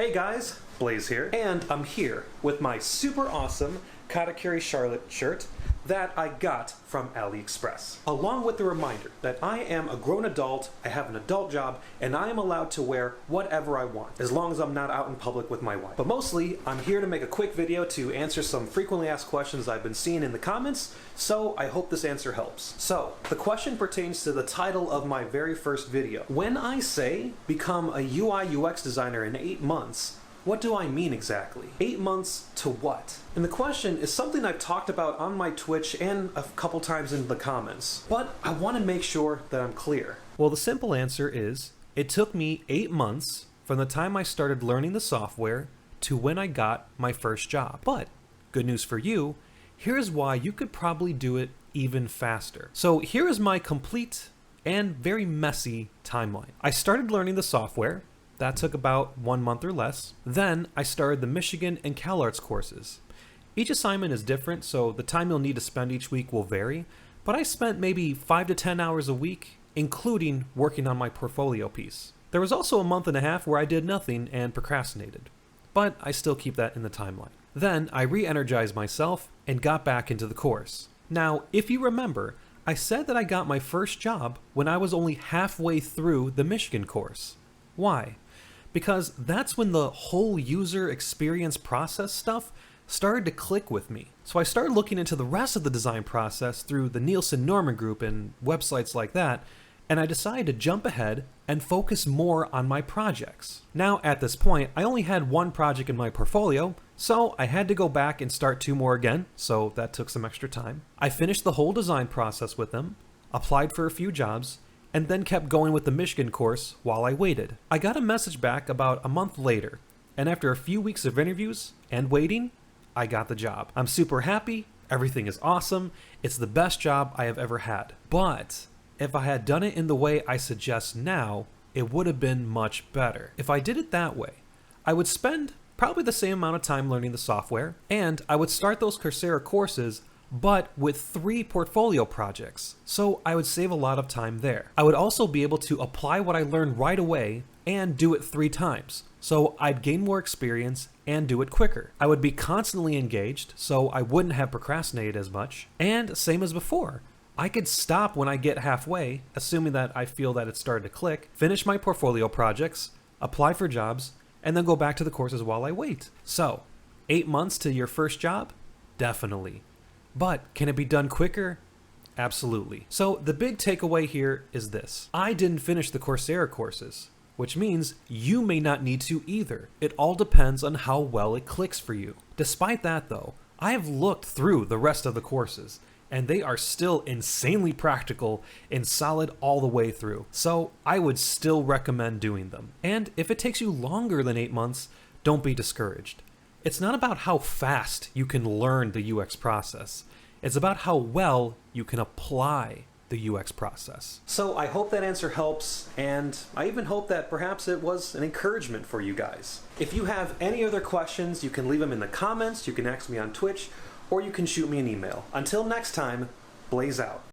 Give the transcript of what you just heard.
Hey guys, Blaze here, and I'm here with my super awesome Katakuri Charlotte shirt that I got from AliExpress, along with the reminder that I am a grown adult, I have an adult job, and I am allowed to wear whatever I want, as long as I'm not out in public with my wife. But mostly, I'm here to make a quick video to answer some frequently asked questions I've been seeing in the comments, so I hope this answer helps. So, the question pertains to the title of my very first video. When I say become a UI UX designer in 8 months, what do I mean exactly? 8 months to what? And the question is something I've talked about on my Twitch and a couple times in the comments, but I want to make sure that I'm clear. Well, the simple answer is, it took me 8 months from the time I started learning the software to when I got my first job. But, good news for you, here's why you could probably do it even faster. So here is my complete and very messy timeline. I started learning the software. That took about 1 month or less. Then I started the Michigan and CalArts courses. Each assignment is different, so the time you'll need to spend each week will vary, but I spent maybe 5 to 10 hours a week, including working on my portfolio piece. There was also a month and a half where I did nothing and procrastinated, but I still keep that in the timeline. Then I re-energized myself and got back into the course. Now, if you remember, I said that I got my first job when I was only halfway through the Michigan course. Why? Because that's when the whole user experience process stuff started to click with me. So I started looking into the rest of the design process through the Nielsen Norman Group and websites like that, and I decided to jump ahead and focus more on my projects. Now at this point, I only had 1 project in my portfolio, so I had to go back and start 2 more again, so that took some extra time. I finished the whole design process with them, applied for a few jobs, and then kept going with the Michigan course while I waited. I got a message back about a month later, and after a few weeks of interviews and waiting, I got the job. I'm super happy, everything is awesome, it's the best job I have ever had. But if I had done it in the way I suggest now, it would have been much better. If I did it that way, I would spend probably the same amount of time learning the software, and I would start those Coursera courses but with 3 portfolio projects, so I would save a lot of time there. I would also be able to apply what I learned right away and do it 3 times, so I'd gain more experience and do it quicker. I would be constantly engaged, so I wouldn't have procrastinated as much, and same as before, I could stop when I get halfway, assuming that I feel that it's started to click, finish my portfolio projects, apply for jobs, and then go back to the courses while I wait. So, 8 months to your first job? Definitely. But can it be done quicker? Absolutely. So the big takeaway here is this. I didn't finish the Coursera courses, which means you may not need to either. It all depends on how well it clicks for you. Despite that though, I have looked through the rest of the courses and they are still insanely practical and solid all the way through. So I would still recommend doing them. And if it takes you longer than 8 months, don't be discouraged. It's not about how fast you can learn the UX process. It's about how well you can apply the UX process. So I hope that answer helps, and I even hope that perhaps it was an encouragement for you guys. If you have any other questions, you can leave them in the comments, you can ask me on Twitch, or you can shoot me an email. Until next time, Blaze out.